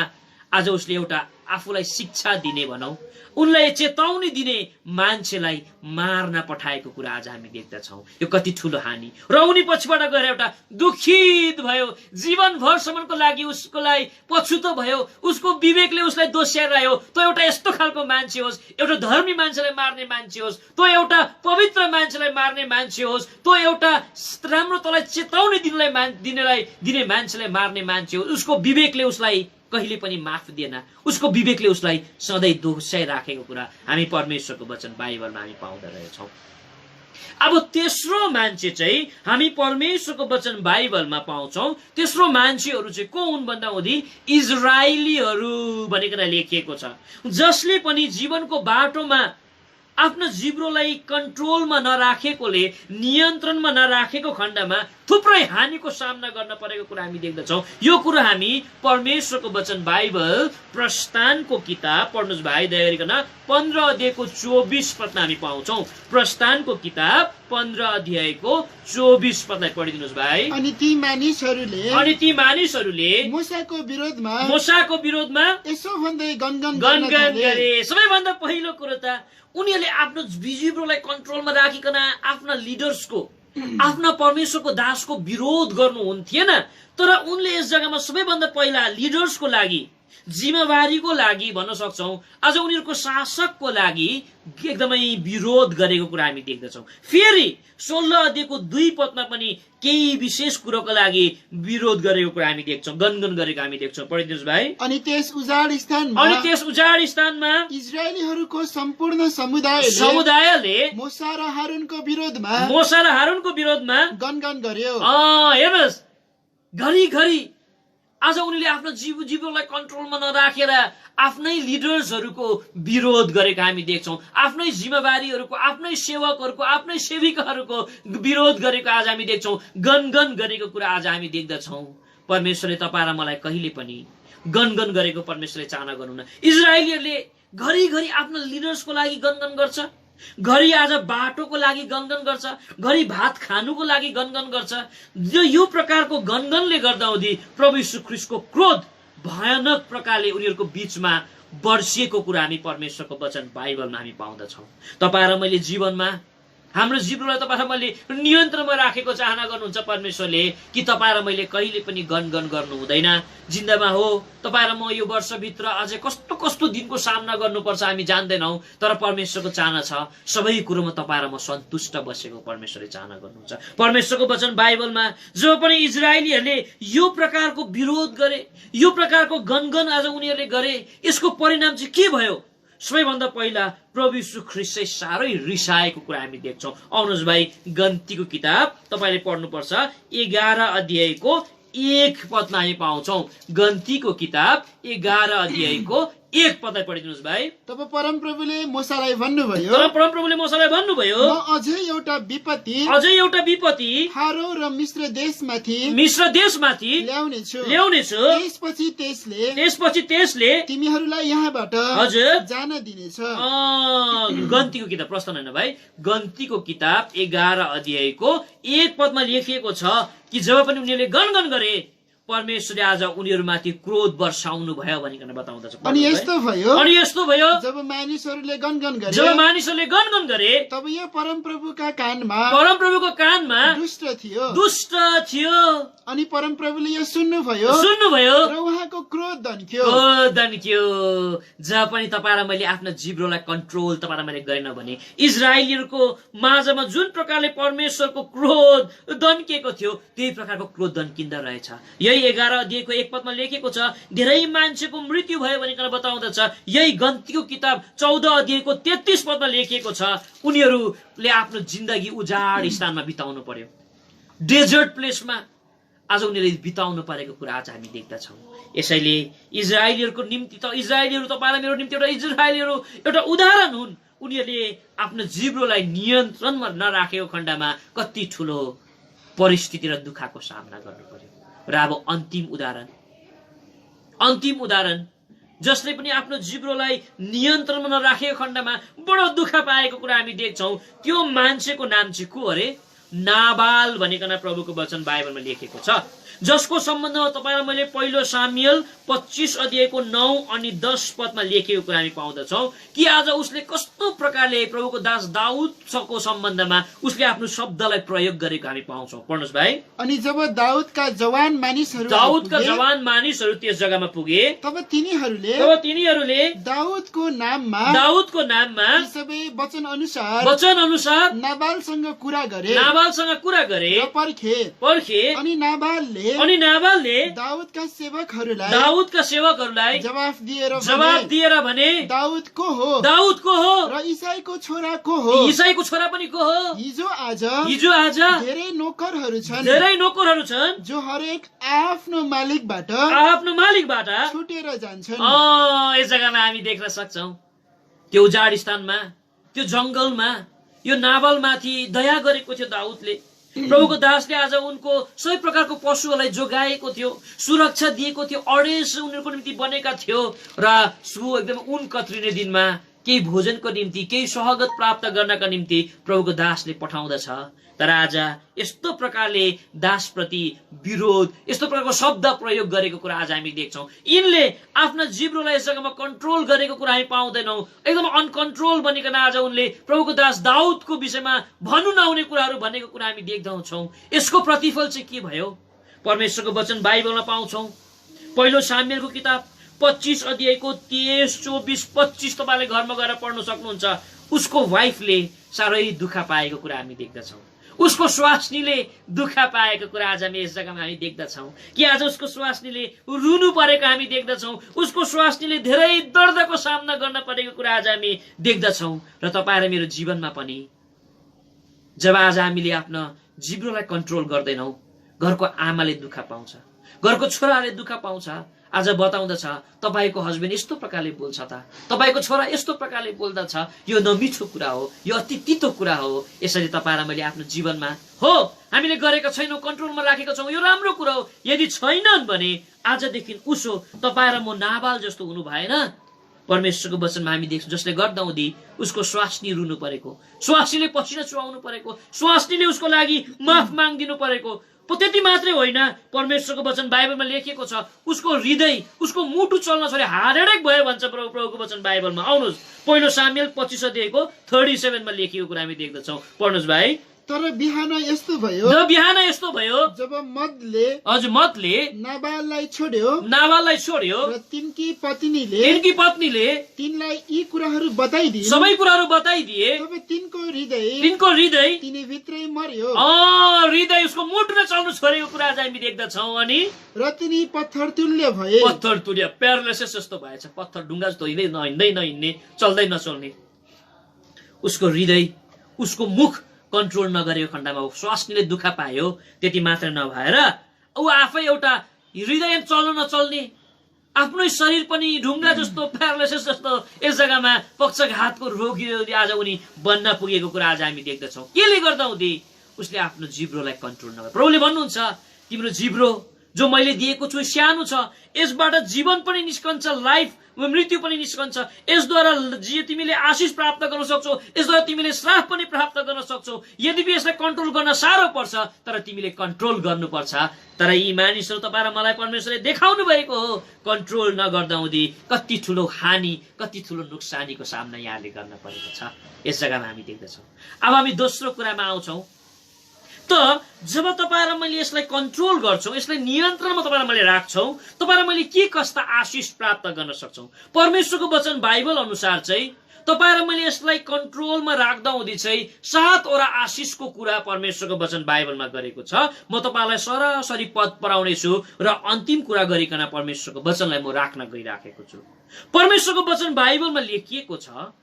आज उसले एउटा आफूलाई शिक्षा दिने भनौँ, उनलाई चेतावनी दिने मान्छेलाई मार्न पठाएको कुरा आज हामी देख्दछौँ। यो कति ठुलो हानि। र उनी पछिबाट गएर एउटा दुखित भयो, जीवनभरसम्मको लागि उसकोलाई पछुतो भयो, उसको विवेकले उसलाई दोस्याइरह्यो। त एउटा यस्तो खालको मान्छे होस्, एउटा धर्मी मान्छेलाई मार्ने मान्छे होस्, त एउटा पवित्र मान्छेलाई मार्ने मान्छे होस्, त एउटा राम्रो तँलाई चेतावनी दिने मान्छेलाई मार्ने मान्छे होस्, उसको विवेकले उसलाई कहिले पनि माफ दिएन, उसको विवेकले उसलाई सधैँ दोस्याइराखेको कुरा हामी परमेश्वरको वचन बाइबलमा हामी पाउँदो रहेछौँ। अब तेस्रो मान्छे चाहिँ हामी परमेश्वरको वचन बाइबलमा पाउँछौँ। तेस्रो मान्छेहरू चाहिँ को हुन् भन्दा हुँदी इजरायलीहरू भनिकन लेखिएको छ, जसले पनि जीवनको बाटोमा आफ्नो जिब्रोलाई कन्ट्रोलमा नराखेकोले, नियन्त्रणमा नराखेको खण्डमा थुप्रै हानिको सामना गर्न परेको कुरा हामी देख्दछौँ। यो कुरा हामी परमेश्वरको वचन बाइबल प्रस्थानको किताब, पढ्नुहोस् भाइ दया गरिकन, 15 अध्यायको 24 पदमा हामी पाउँछौँ। प्रस्थानको किताब 15 अध्यायको 24 पदलाई पढिदिनुहोस् भाइ। अनि ती मानिसहरूले मूसाको विरोधमा यसो भन्दै गनगन गरे। सबैभन्दा पहिलो कुरो त उनीहरूले आफ्नो जिब्रोलाई कन्ट्रोलमा राखिकन आफ्ना लिडर्सको, आफ्ना परमेश्वरको दासको विरोध गर्नु हुन्थेन, तर उनले यस जग्गामा सबैभन्दा पहिला लिडर्सको लागि, जिम्मेवारीको लागि भन्न सक्छौँ, आज उनीहरूको शासकको लागि एकदमै विरोध गरेको कुरा हामी देख्दछौँ। फेरि 16 अध्यायको 2 पदमा पनि केही विशेष कुरोको लागि विरोध गरेको कुरा हामी देख्छौँ, गनगन गरेको हामी देख्छौँ। पढिदिनुहोस् भाइ। अनि त्यस उजाड स्थानमा इजरायलीहरूको सम्पूर्ण समुदायले मूसा र हारूनको विरोधमा गनगन गर्यो। हेर्नुहोस्, घरिघरि आज उनीहरूले आफ्नो जीवनलाई कन्ट्रोलमा नराखेर आफ्नै लिडर्सहरूको विरोध गरेको हामी देख्छौँ, आफ्नै जिम्मेवारीहरूको, आफ्नै सेवकहरूको, आफ्नै सेविकाहरूको विरोध गरेको आज हामी देख्छौँ, गनगन गरेको कुरा आज हामी देख्दछौँ। परमेश्वरले तपाईँ र मलाई कहिले पनि गनगन गरेको परमेश्वरले चाहना गर्नुहुन्न। इजरायलीहरूले घरिघरि आफ्नो लिडर्सको लागि गनगन गर्छ, घरि आज बाटोको लागि गनगन गर्छ, घरि भात खानुको लागि गनगन गर्छ। यो प्रकारको गनगनले गर्दा हुँदी प्रभु यीशु ख्रीष्टको क्रोध भयानक प्रकारले उनीहरूको बीचमा बर्सिएको कुरा हामी परमेश्वरको वचन बाइबलमा हामी पाउँदछौँ। तपाईँ र मैले जीवनमा हाम्रो जीवनलाई तपाईँ र मैले नियन्त्रणमा राखेको चाहना गर्नुहुन्छ परमेश्वरले कि तपाईँ र मैले कहिले पनि गनगन गर्नु हुँदैन। जिन्दमा हो तपाईँ र म यो वर्षभित्र अझै कस्तो कस्तो दिनको सामना गर्नुपर्छ हामी जान्दैनौँ, तर परमेश्वरको चाहना छ सबै कुरोमा तपाईँ र म सन्तुष्ट बसेको परमेश्वरले चाहना गर्नुहुन्छ। परमेश्वरको वचन बाइबलमा जो पनि इजरायलीहरूले यो प्रकारको विरोध गरे, यो प्रकारको गनगन आज उनीहरूले गरे, यसको परिणाम चाहिँ के भयो? सबैभन्दा पहिला प्रभु यीशु ख्रीष्ट चाहिँ साह्रै रिसाएको कुरा हामी देख्छौँ। आउनुहोस् भाइ, गन्तीको किताब तपाईँले पढ्नुपर्छ 11 अध्यायको 1 पदमा हामी पाउँछौँ। गन्तीको किताब 11 अध्यायको 1 पदलाई पढिदिनुहोस् भाइ। तब परमप्रभुले मूसालाई भन्नुभयो, म अझै एउटा विपत्ति फारो र मिस्र देशमाथि ल्याउनेछु। त्यसपछि त्यसले तिमीहरूलाई यहाँबाट जान दिनेछ। गन्तीको किताब प्रस्थान होइन भाइ, गन्तीको किताब 11 अध्यायको 1 पदमा लेखिएको छ कि जब पनि उनीहरूले गनगन गरे, परमेश्वरले आज उनीहरूमाथि क्रोध वर्षाउनु भयो भनिकन बताउँदछ। अनि यस्तो भयो जब मानिसहरूले गनगन गरे तब यो परमप्रभुका कानमा दुष्ट थियो अनि परमप्रभुले यो सुन्नुभयो र उहाँको क्रोध दन्क्यो। जहाँ पनि तपाईँ र मैले आफ्नो जिब्रोलाई कन्ट्रोल तपाईँ र मैले गरेन भने इजरायलीहरूको माझमा जुन प्रकारले परमेश्वरको क्रोध दन्किएको थियो त्यही प्रकारको क्रोध दन्किँदा रहेछ। यही 11 अध्यायको 1 पदमा लेखेको छ, धेरै मान्छेको मृत्यु भयो भनिकन बताउँदछ। यही गन्तीको किताब 14 अध्यायको 33 पदमा लेखिएको छ, उनीहरूले आफ्नो जिन्दगी उजाड स्थानमा बिताउनु पर्यो, डेजर्ट प्लेसमा आज उनीहरूले बिताउनु परेको कुरा आज हामी देख्दछौँ। यसैले इजरायलीहरूको निम्ति इजरायलीहरू तपाईँ र मेरो निम्ति इजरायलीहरू एउटा उदाहरण हुन्। उनीहरूले आफ्नो जिब्रोलाई नियन्त्रणमा नराखेको खण्डमा कति ठुलो परिस्थिति र दुःखको सामना गर्नु पर्यो। र अब अन्तिम उदाहरण जसले पनि आफ्नो जिब्रोलाई नियन्त्रणमा नराखेको खण्डमा बडो दुःख पाएको कुरा हामी देख्छौँ। त्यो मान्छेको नाम चाहिँ को अरे? नाबाल भनिकन प्रभुको वचन बाइबलमा लेखेको छ, जसको सम्बन्धमा तपाईँ र मैले पहिलो सामुएल 25 अध्यायको 9 अनि 10 पदमा लेखेको कुरा हामी पाउँदछौँ कि आज उसले कस्तो प्रकारले प्रभुको दास दाउदको सम्बन्धमा उसले आफ्नो शब्दलाई प्रयोग गरेको हामी पाउँछौँ। पढ्नुहोस् भाइ। अनि जब दाउदका जवान मानिसहरू त्यस जग्गामा पुगे तब तिनीहरूले दाउदको नाममा सबै वचन अनुसार नाबालसँग कुरा गरे र पर्खे। अनि नाबालले दाउदका सेवकहरूलाई जवाफ दिएर भने दाउद को हो र इसाईको छोरा को हो? पनि को हो? हिजो आज धेरै नोकरहरू छन् जो हरेक आफ्नो मालिकबाट छुटेर जान्छन्। यस जग्गामा हामी देख्न सक्छौँ त्यो उजाड स्थानमा, त्यो जंगलमा यो नाबालमाथि दया गरेको थियो दाउदले। प्रभुको दासले आज उनको सबै प्रकारको पशुहरूलाई जोगाएको थियो, सुरक्षा दिएको थियो, अडेस उनीहरूको निम्ति बनेका थियो र एकदम उन कत्रिने दिनमा केही भोजनको निम्ति केही सहगत प्राप्त गर्नका निम्ति प्रभुको दासले पठाउँदछ। तर आज यस्तो प्रकारले दासप्रति विरोध, यस्तो प्रकारको शब्द प्रयोग गरेको कुरा आज हामी देख्छौँ। यिनले आफ्ना जिब्रोलाई यस जग्गामा कन्ट्रोल गरेको कुरा हामी पाउँदैनौँ। एकदम अनकन्ट्रोल बनिकन आज उनले प्रभुको दास दाउदको विषयमा भन्नु नहुने कुराहरू भनेको कुरा हामी देख्दछौँ। यसको प्रतिफल चाहिँ के भयो? परमेश्वरको वचन बाइबलमा पाउँछौँ। पहिलो सामुएलको किताब 25 अध्यायको 23, 24, 25 तपाईँले घरमा गएर पढ्न सक्नुहुन्छ। उसको वाइफले साह्रै दुःख पाएको कुरा हामी देख्दछौँ। उसको स्वास्नीले दुःख पाएको कुरा आज हामी यस जग्गामा हामी देख्दछौँ कि आज उसको स्वास्नीले रुनु परेको हामी देख्दछौँ। उसको स्वास्नीले धेरै दर्दको सामना गर्न परेको कुरा आज हामी देख्दछौँ। र तपाईँ र मेरो जीवनमा पनि जब आज हामीले आफ्नो जिब्रोलाई कन्ट्रोल गर्दैनौँ, घरको आमाले दुःख पाउँछ, घरको छोराले दुःख पाउँछ। आज बताउँदछ तपाईँको हस्बेन्ड यस्तो प्रकारले बोल्छ त, तपाईँको छोरा यस्तो प्रकारले बोल्दछ, यो नमिठो कुरा हो, यो अति तितो कुरा हो। यसरी तपाईँ र मैले आफ्नो जीवनमा हामीले गरेका छैनौँ, कन्ट्रोलमा राखेका छौँ, यो राम्रो कुरा हो। यदि छैनन् भने आजदेखि उसो तपाईँ र म नाबाल जस्तो हुनु भएन। परमेश्वरको वचनमा हामी देख्छौँ जसले गर्दाहुँदी उसको स्वास्नी रुनु परेको, स्वास्नीले पसिना चुहाउनु परेको, स्वास्नीले उसको लागि माफ मागिदिनु परेको। त्यति मात्रै होइन, परमेश्वरको वचन बाइबलमा लेखिएको छ उसको हृदय, उसको मुटु चल्न छोड्यो, हार्ट एटेक भयो भन्छ प्रभुको वचन बाइबलमा। आउनुहोस् पहिलो सामुएल 25 अध्यायको 37 मा लेखिएको कुरा हामी देख्दछौँ। पढ्नुहोस् भाइ। तर बिहान यस्तो भयो जब मतले नाबाललाई छोड्यो र तिनकी पत्नीले तिनलाई यी कुराहरू बताइदिए, सबै कुराहरू बताइदिए। तब तिनको हृदय तिनी भित्रै मर्यो। हृदय उसको मुटुमा चल्नु छोडेको कुरा आज हामी देख्दछौँ। अनि र तिनी पत्थर तुल्य भए, प्यारालाइसिस जस्तो भएछ, पत्थर ढुङ्गा जस्तो नहिँड्ने, चल्दै नचल्ने। उसको हृदय, उसको मुख कन्ट्रोल नगरेको खण्डमा स्वास्नीले दुःख पायो। त्यति मात्र नभएर ऊ आफै एउटा हृदय चल्न नचल्ने, आफ्नै शरीर पनि ढुङ्गा जस्तो, प्यारालाइसिस जस्तो यस जग्गामा पक्षघातको रोगी आज उनी बन्न पुगेको कुरा आज हामी देख्दछौँ। केले गर्दा हुँदी उसले आफ्नो जिब्रोलाई कन्ट्रोल नगरे। प्रभुले भन्नुहुन्छ तिम्रो जिब्रो जो मैले दिएको छु सानो छ, यसबाट जीवन पनि निस्कन्छ, लाइफ मृत्यु पनि निस्कन्छ। यसद्वारा तिमीले आशिष प्राप्त गर्न सक्छौ, यसद्वारा तिमीले श्राप पनि प्राप्त गर्न सक्छौ। यद्यपि यसलाई कन्ट्रोल गर्न साह्रो पर्छ, तर तिमीले कन्ट्रोल गर्नुपर्छ। तर यी मानिसहरू तपाईँ र मलाई परमेश्वरले देखाउनु भएको हो, कन्ट्रोल नगर्दा हुँदै कति ठुलो हानि, कति ठुलो नोक्सानीको सामना यहाँले गर्न परेको छ। यस जग्गामा हामी देख्दछौँ। अब हामी दोस्रो कुरामा आउँछौँ। त जब तपाईँ र मैले यसलाई कन्ट्रोल गर्छौँ, यसलाई नियन्त्रणमा तपाईँ र मैले राख्छौँ, तपाईँ र मैले के कस्ता आशिष प्राप्त गर्न सक्छौँ? परमेश्वरको वचन बाइबल अनुसार चाहिँ तपाईँ र मैले यसलाई कन्ट्रोलमा राख्दा हुँदै चाहिँ 7वटा आशिषको कुरा परमेश्वरको वचन बाइबलमा गरेको छ। म तपाईँलाई सरासरी पद पढाउने छु र अन्तिम कुरा गरिकन परमेश्वरको वचनलाई म राख्न गइराखेको छु। परमेश्वरको वचन बाइबलमा लेखिएको छ,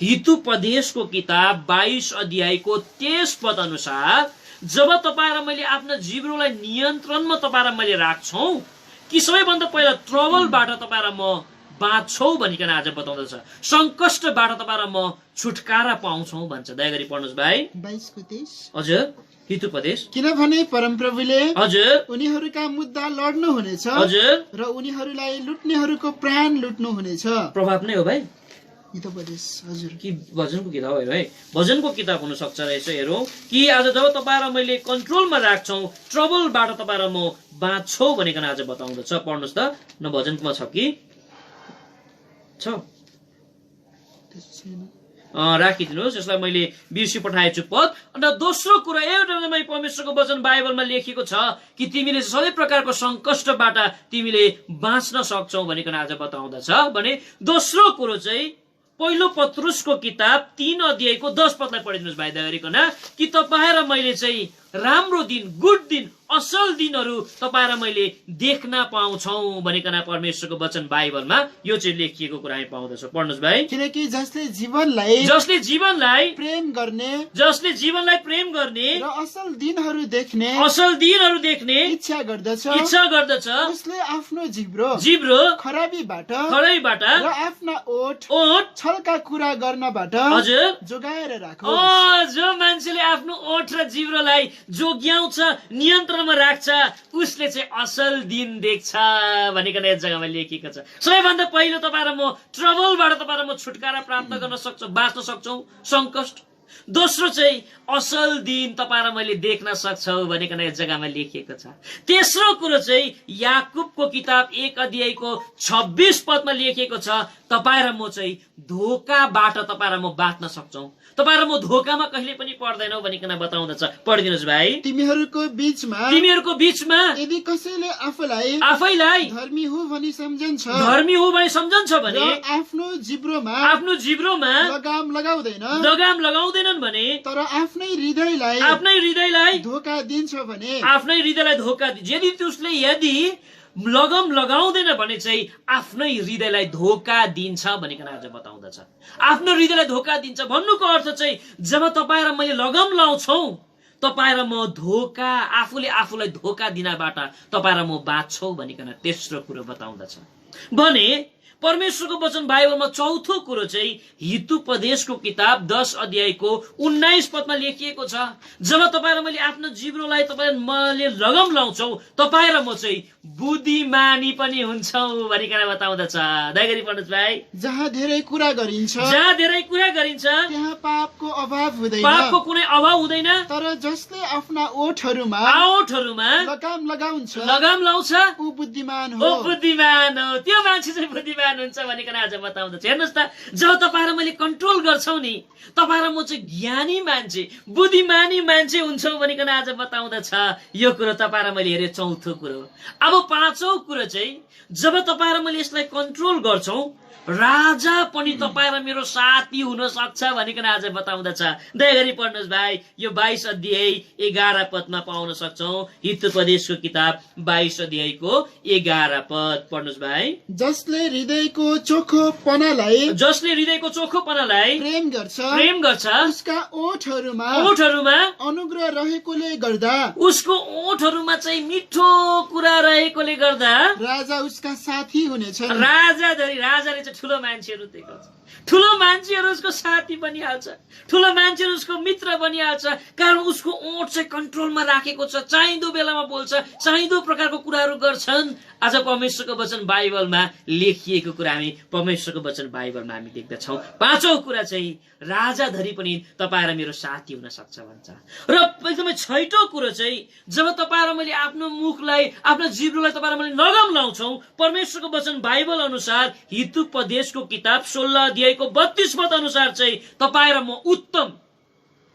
हितोपदेशको किताब 22 अध्यायको 23 पद अनुसार, जब तपाईँ र मैले आफ्नो जिब्रोलाई नियन्त्रणमा तपाईँ र मैले राख्छौँ कि सबैभन्दा पहिला ट्रबलबाट तपाईँ र म बाँच्छौ भनिकन आज बताउँदछ, संकष्टबाट तपाईँ र म छुटकारा पाउँछौ भन्छ। दया गरी पढ्नुहोस् भाइ। 22 हजुर, हितोपदेश। किनभने परमप्रभुले हजुर उनीहरूका मुद्दा लड्नु हुनेछ, हजुर, र उनीहरूलाई लुट्नेहरूको प्राण लुट्नु हुनेछ। प्रभाव नै हो भाइ, हितोपदेश। हजुर, कि भजनको किताब हो है? भजनको किताब हुन सक्छ रहेछ। हेरौँ कि आज जब तपाईँ र मैले कन्ट्रोलमा राख्छौँ, ट्रबलबाट तपाईँ र म बाँच्छौ भनिकन आज बताउँदछ। पढ्नुहोस् त, न भजनकोमा छ कि छ? राखिदिनुहोस्, यसलाई मैले बिर्सी पठाएछु पद। अन्त दोस्रो कुरा एउटा परमेश्वरको वचन बाइबलमा लेखिएको छ कि तिमीले सबै प्रकारको संकष्टबाट तिमीले बाँच्न सक्छौ भनिकन आज बताउँदछ भने दोस्रो कुरो चाहिँ पहिलो पत्रुसको किताब 3 अध्यायको 10 पदलाई पढिदिनुहोस् भाइ दया गरिकन, कि तपाईँ र मैले चाहिँ राम्रो दिन, गुड दिन, असल दिनहरू तपाईँ र मैले देख्न पाउँछौँ भनिकन परमेश्वरको वचन बाइबलमा यो चाहिँ लेखिएको कुरा हामी पाउँदछौँ। पढ्नुहोस् भाइ। किनकि जसले जीवनलाई प्रेम गर्ने र असल दिनहरू देख्ने इच्छा गर्दछ, उसले आफ्नो जिब्रो खराबीबाट र आफ्ना ओठ छलका कुरा गर्नबाट जोगाएर राखोस्। जो मान्छेले आफ्नो ओठ र जिब्रोलाई जोग्याउँछ, नियन्त्रणमा राख्छ, उसले चाहिँ असल दिन देख्छ भनिकन यस जग्गामा लेखिएको छ। सबैभन्दा पहिलो तपाईँ र म ट्रबलबाट तपाईँ र म छुटकारा प्राप्त गर्न सक्छौँ, बाँच्न सक्छौँ, संकष्ट। दोस्रो चाहिँ असल दिन तपाईँ र मैले देख्न सक्छौ भनिकन यस जग्गामा लेखिएको छ। तेस्रो कुरो चाहिँ याकुबको किताब 1 अध्यायको 26 पदमा लेखिएको छ, तपाईँ र म चाहिँ धोकाबाट तपाईँ र म बाँच्न सक्छौँ, तपाईँ र म धोकामा कहिले पनि पर्दैनौ भनिकन बताउँदछ। पढिदिनुहोस् भाइ। तिमीहरूको बिचमा यदि कसैले आफैलाई धर्मी हो भनी सम्झन्छ भने आफ्नो जिब्रोमा लगाम लगाउँदैनन् भने, तर आफ्नै हृदयलाई धोका दिन्छ भने, यदि लगम लगाउँदैन भने चाहिँ आफ्नै हृदयलाई धोका दिन्छ भनिकन आज बताउँदछ। आफ्नो हृदयलाई धोका दिन्छ भन्नुको अर्थ चाहिँ जब तपाईँ र मैले लगम लाउँछौँ, तपाईँ र म आफूले आफूलाई धोका दिनबाट तपाईँ र म बाँच्छौ भनिकन तेस्रो कुरो बताउँदछ। भने परमेश्वरको वचन बाइबलमा चौथो कुरो चाहिँ हितोपदेशको किताब 10 अध्यायको 19 पदमा लेखिएको छ, जब तपाईँ र मैले आफ्नो जिब्रोलाई मैले लगम लाउँछौ, तपाईँ र म चाहिँ बुद्धिमानी पनि हुन्छौ भनिकन बताउँदछ। दया गरी पढ्नुहोस् भाइ। जहाँ धेरै कुरा गरिन्छ त्यहाँ पापको अभाव हुँदैन, पापको कुनै अभाव हुँदैन। तर जसले आफ्ना ओठहरूमा लगाम लाउँछ ऊ बुद्धिमान हो। त्यो मान्छे चाहिँ बुद्धिमान हुन्छ भनिकन आज बताउँदछ। हेर्नुहोस् त, जब तपाईँ र मैले कन्ट्रोल गर्छौ नि, तपाईँ र म चाहिँ ज्ञानी मान्छे, बुद्धिमानी मान्छे हुन्छौ भनिकन आज बताउँदछ। यो कुरो तपाईँ र मैले हेरे चौथो कुरो। अब पाँचौं कुरो चाहिँ जब तपाईँ र मैले यसलाई कन्ट्रोल गर्छौ, राजा पनि तपाईँ र मेरो साथी हुन सक्छ भनिकन आज बताउँदछ। दया गरी पढ्नुहोस् भाइ। यो 22 अध्याय 11 पदमा पाउन सक्छौ। हितोपदेशको किताब 22 अध्यायको 11 पद पढ्नुहोस् भाइ। जसले हृदयको चोखोपनालाई प्रेम गर्छ उसका ओठहरूमा अनुग्रह रहेकोले गर्दा, उसको ओठहरूमा चाहिँ मिठो कुरा रहेकोले गर्दा राजा उसका साथी हुनेछ। राजाले ठुलो मान्छेहरू देख्छ। ठुलो मान्छेहरू उसको साथी बनिहाल्छ, ठुलो मान्छेहरू उसको मित्र बनिहाल्छ, कारण उसको ओठ चाहिँ कन्ट्रोलमा राखेको छ, चाहिँदो बेलामा बोल्छ, चाहिँदो प्रकारको कुराहरू गर्छन्। आज परमेश्वरको वचन बाइबलमा लेखिएको कुरा हामी परमेश्वरको वचन बाइबलमा हामी देख्दछौँ। पाँचौं कुरा चाहिँ राजा धरि पनि तपाईँ र मेरो साथी हुन सक्छ भन्छ। र एकदमै छैटौं कुरो चाहिँ जब तपाईँ र मैले आफ्नो मुखलाई, आफ्नो जिब्रोलाई तपाईँ र मैले नगम लाउँछौँ, परमेश्वरको वचन बाइबल अनुसार हितोपदेशको किताब 16 अध्यायको 32 पद अनुसार चाहिँ तपाईँ र म उत्तम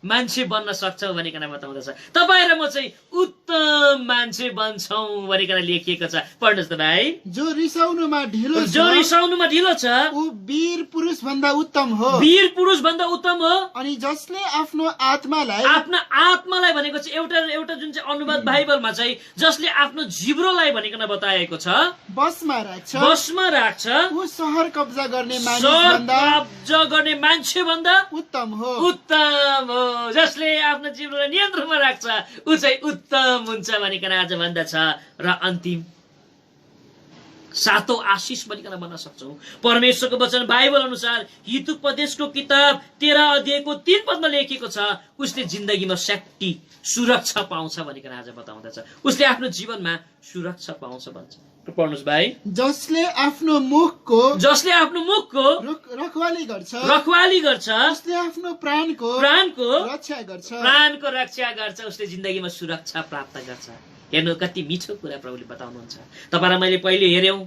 मान्छे बन्न सक्छौ भनिकन बताउँदछ। तपाईँ र म चाहिँ उत्तम मान्छे बन्छौं भनिकन लेखिएको छ। पढ्नुहोस् त भाइ। जो रिसाउनुमा ढिलो छ ऊ वीर पुरुष भन्दा उत्तम हो। वीर पुरुष भन्दा उत्तम हो। अनि जसले आफ्नो आत्मालाई भनेको चाहिँ एउटा जुन चाहिँ अनुवाद बाइबलमा चाहिँ जसले आफ्नो जिब्रोलाई भनिकन बताएको छ बसमा राख्छ ऊ सहर कब्जा गर्ने मान्छे भन्दा उत्तम हो। जसले आफ्नो जिब्रोलाई नियन्त्रणमा राख्छ ऊ चाहिँ उत्तम हुन्छ भनिकन आज भन्दछ। र अन्तिम सातौं आशिष भनिकन भन्न सक्छौ परमेश्वरको वचन बाइबल अनुसार हितोपदेशको किताब 13 अध्यायको 3 पदमा लेखिएको छ उसले जिन्दगीमा सेफ्टी सुरक्षा पाउँछ भनिकन आज बताउँदछ। उसले आफ्नो जीवनमा सुरक्षा पाउँछ भन्छ। पढ्नुहोस् भाइ। जसले आफ्नो मुखको रखवाली गर्छ उसले आफ्नो प्राणको रक्षा गर्छ उसले जिन्दगीमा सुरक्षा प्राप्त गर्छ। हेर्नु कति मिठो कुरा प्रभुले बताउनुहुन्छ। तपाईँ र मैले पहिले हेर्यौं,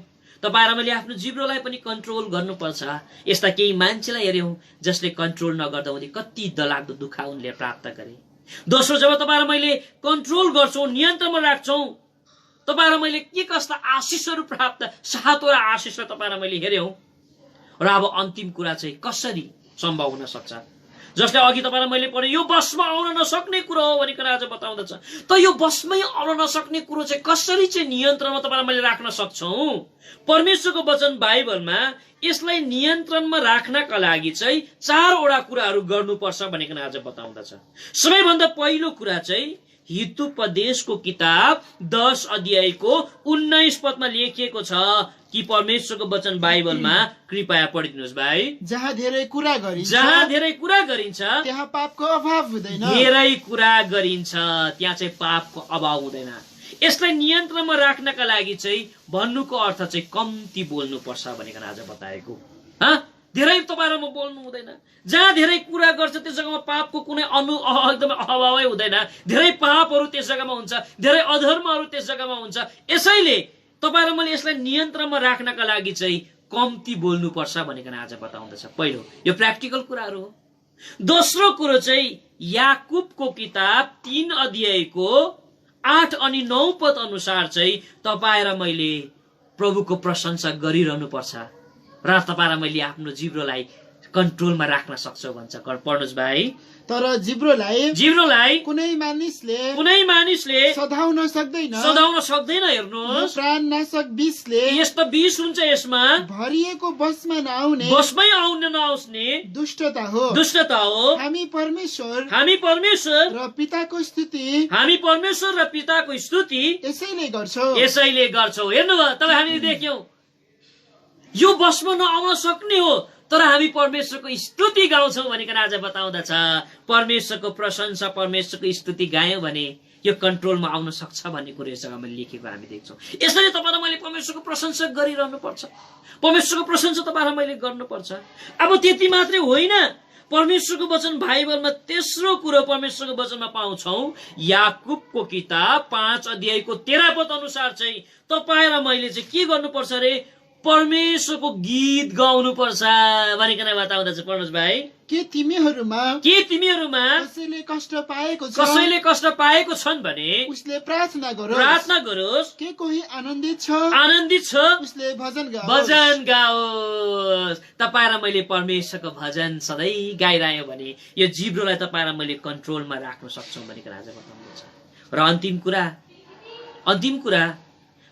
तपाईँ र मैले आफ्नो जिब्रोलाई पनि कन्ट्रोल गर्नुपर्छ। यस्ता केही मान्छेलाई हेर्यौं जसले कन्ट्रोल नगर्दा उनी कति डरलाग्दो दुःख उनले प्राप्त गरे। दोस्रो, जब तपाईँ र मैले कन्ट्रोल गर्छौं, नियन्त्रणमा राख्छौं, तपाईँ र मैले के कस्ता आशिषहरू प्राप्त, सातवटा आशिषलाई तपाईँ र मैले हेर्यौं। र अब अन्तिम कुरा चाहिँ कसरी सम्भव हुन सक्छ, जसले अघि तपाईँ र मैले पढे यो बसमा आउन नसक्ने कुरो हो भनिकन आज बताउँदछ। त यो बसमै आउन नसक्ने कुरो चाहिँ कसरी चाहिँ नियन्त्रणमा तपाईँ र मैले राख्न सक्छौं? परमेश्वरको वचन बाइबलमा यसलाई नियन्त्रणमा राख्नका लागि चाहिँ 4वटा कुराहरू गर्नुपर्छ भनिकन आज बताउँदछ। सबैभन्दा पहिलो कुरा चाहिँ हितोपदेशको किताब 10 अध्यायको 19 पदमा लेखिएको छ कि परमेश्वरको वचन बाइबलमा कृपया पढिदिनुहोस् भाइ। जहाँ धेरै कुरा गरिन्छ त्यहाँ पापको अभाव हुँदैन। धेरै कुरा गरिन्छ त्यहाँ चाहिँ पापको अभाव हुँदैन। यसलाई नियन्त्रणमा राख्नका लागि चाहिँ भन्नुको अर्थ चाहिँ कम्ती बोल्नुपर्छ भनिकन आज बताएको। धेरै तपाईँ र म बोल्नु हुँदैन। जहाँ धेरै कुरा गर्छ त्यस जग्गामा पापको कुनै एकदमै अभावै हुँदैन। धेरै पापहरू त्यस जग्गामा हुन्छ, धेरै अधर्महरू त्यस जग्गामा हुन्छ। यसैले तपाईँ र मैले यसलाई नियन्त्रणमा राख्नका लागि चाहिँ कम्ती बोल्नुपर्छ भनिकन आज बताउँदछ। पहिलो यो प्र्याक्टिकल कुराहरू हो। दोस्रो कुरो चाहिँ याकुबको किताब 3 अध्यायको 8 अनि 9 पद अनुसार चाहिँ तपाईँ र मैले प्रभुको प्रशंसा गरिरहनु पर्छ र तपाईँ र मैले आफ्नो जिब्रोलाई कन्ट्रोलमा राख्न सक्छौ भन्छ। पढ्नुहोस् भाइ। तर जिब्रोलाई कुनै मानिसले सधाउन सक्दैन। हेर्नुहोस्, प्राणनाशक विषले यस्तो विष हुन्छ यसमा भरिएको बसमै नआउने दुष्टता हो। हामी परमेश्वर र पिताको स्तुति यसैले गर्छौ। हेर्नुभयो तपाईँ, हामीले देख्यौं यो बसमा नआउन सक्ने हो तर हामी परमेश्वरको स्तुति गाउँछौं भनिकन आज बताउँदछ। परमेश्वरको प्रशंसा, परमेश्वरको स्तुति गायौं भने यो कन्ट्रोलमा आउन सक्छ भन्ने कुरो यस जग्गामा लेखेको हामी देख्छौं। यसरी तपाईँ र मैले परमेश्वरको प्रशंसा गरिरहनु पर्छ। परमेश्वरको प्रशंसा तपाईँ र मैले गर्नुपर्छ। अब त्यति मात्रै होइन, परमेश्वरको वचन बाइबलमा तेस्रो कुरो परमेश्वरको वचनमा पाउँछौं। याकुबको किताब 5 अध्यायको 13 पद अनुसार चाहिँ तपाईँ र मैले चाहिँ के गर्नुपर्छ रे? परमेश्वरको गीत गाउनु पर्छ भनिकन बताउँदछ। पढ्नुहोस् भाइ। के तिमीहरूमा कसैले कष्ट पाएको छन् भने उसले प्रार्थना गरोस्। के कोही आनन्दित छ उसले भजन गाओस्। तपाईँ र मैले परमेश्वरको भजन सधैँ गाइरह्यो भने यो जिब्रोलाई तपाईँ र मैले कन्ट्रोलमा राख्न सक्छौं भनिकन आज बताउँदछ। र अन्तिम कुरा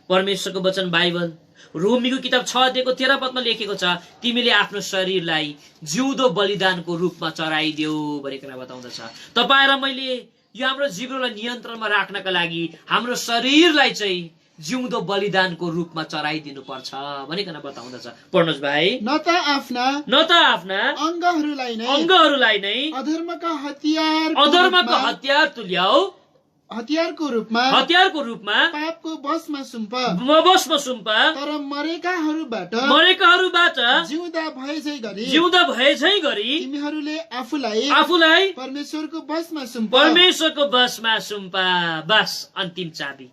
परमेश्वरको वचन बाइबल रोमीको किताब 6 अध्यायको 13 पदमा लेखेको छ तिमीले आफ्नो शरीरलाई जिउँदो बलिदानको रूपमा चढाइदेऊ भनिकन बताउँदछ। तपाईँ र मैले यो हाम्रो जिब्रोलाई नियन्त्रणमा राख्नका लागि हाम्रो शरीरलाई चाहिँ जिउँदो बलिदानको रूपमा चढाइदिनु पर्छ भनिकन बताउँदछ। पढ्नुहोस् भाइ। न त आफ्ना अङ्गहरूलाई नै अधर्मका हतियार तुल्याऊ, हतियारको रूपमा पापको बसमा सुम्प, तर मरेकाहरूबाट जिउँदा भए गरी तिमीहरूले आफूलाई परमेश्वरको बसमा सुम्प। बस अन्तिम चाबी,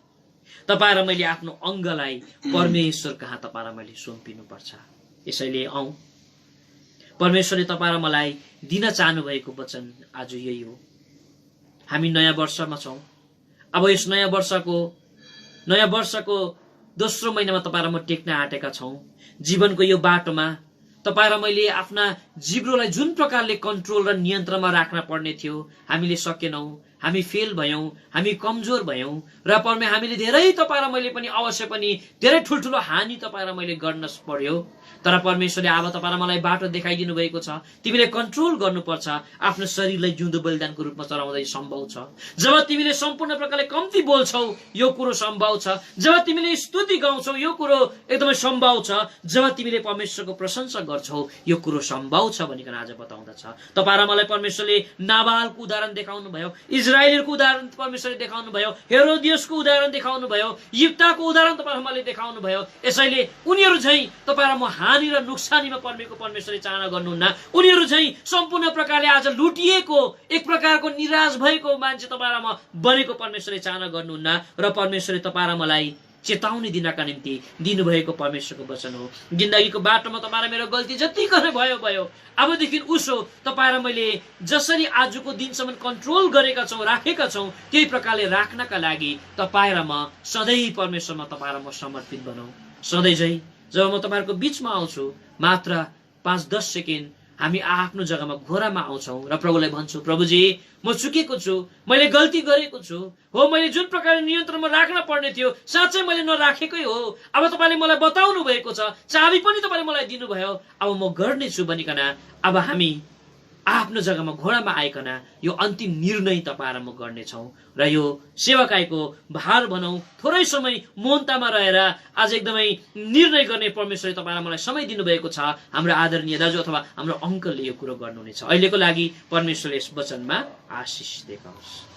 तपाईँ र मैले आफ्नो अङ्गलाई परमेश्वर कहाँ तपाईँ र मैले सुम्पिनु पर्छ। यसैले आऊ, परमेश्वरले तपाईँ र मलाई दिन चाहनु भएको वचन आज यही हो। हामी नयाँ वर्षमा छौँ। अब यस नयाँ वर्षको दोस्रो महिनामा तपाईँ र म टेक्न आँटेका छौँ। जीवनको यो बाटोमा तपाईँ र मैले आफ्ना जिब्रोलाई जुन प्रकारले कन्ट्रोल र नियन्त्रणमा राख्न पर्ने थियो हामीले सकेनौँ। हामी फेल भयौँ, हामी कमजोर भयौँ र हामीले धेरै तपाईँ र मैले पनि अवश्य पनि धेरै ठुल्ठुलो हानि तपाईँ र मैले गर्न पर्यो। तर परमेश्वरले अब तपाईँ र मलाई बाटो देखाइदिनु भएको छ। तिमीले कन्ट्रोल गर्नुपर्छ। आफ्नो शरीरलाई जिउँदो बलिदानको रूपमा चढाउँदै सम्भव छ। जब तिमीले सम्पूर्ण प्रकारले कम्ती बोल्छौ यो कुरो सम्भव छ। जब तिमीले स्तुति गाउँछौ यो कुरो एकदमै सम्भव छ। जब तिमीले परमेश्वरको प्रशंसा गर्छौ यो कुरो सम्भव छ भनिकन आज बताउँदछ। तपाईँ र मलाई परमेश्वरले नाबालको उदाहरण देखाउनु भयो, इजरायलको उदाहरण परमेश्वरले देखाउनु भयो, हेरोदियसको उदाहरण देखाउनु भयो, यिप्ताको उदाहरण तपाईँ मलाई देखाउनु भयो। यसैले उनीहरू झैँ तपाईँ र म हानि र नोक्सानीमा पर्मेको परमेश्वरले चाहना गर्नुहुन्न। उनीहरू झैँ सम्पूर्ण प्रकारले आज लुटिएको एक प्रकारको निराश भएको मान्छे तपाईँ र म बनेको परमेश्वरले चाहना गर्नुहुन्न। र परमेश्वरले तपाईँ र मलाई चेतावनी दिनका निम्ति दिनुभएको परमेश्वरको वचन हो। जिन्दगीको बाटोमा तपाईँ र मेरो गल्ती जति गर्ने भयो अबदेखि उसो तपाईँ र मैले जसरी आजको दिनसम्म कन्ट्रोल गरेका छौँ राखेका छौँ त्यही प्रकारले राख्नका लागि तपाईँ र म सधैँ परमेश्वरमा तपाईँ र म समर्पित बनौँ। सधैँ चाहिँ जब म तपाईँहरूको बिचमा आउँछु मात्र 5-10 सेकेन्ड हामी आफ्नो जग्गामा घोरामा आउँछौँ र प्रभुलाई भन्छौँ, प्रभुजी म चुकेको छु, मैले गल्ती गरेको छु, हो मैले जुन प्रकारले नियन्त्रणमा राख्न पर्ने थियो साँच्चै मैले नराखेकै हो। अब तपाईँले मलाई बताउनु भएको छ, चाबी पनि तपाईँले मलाई दिनुभयो, अब म गर्नेछु भनिकन अब हामी आफ्नो जग्गामा घोडामा आइकन यो अन्तिम निर्णय तपाईँ र म गर्नेछौँ। र यो सेवकाईको भार भनौँ थोरै समय मौनतामा रहेर आज एकदमै निर्णय गर्ने परमेश्वरले तपाईँ र मलाई समय दिनुभएको छ। हाम्रो आदरणीय दाजु अथवा हाम्रो अङ्कलले यो कुरो गर्नुहुनेछ। अहिलेको लागि परमेश्वरले यस वचनमा आशिष देखाओस्।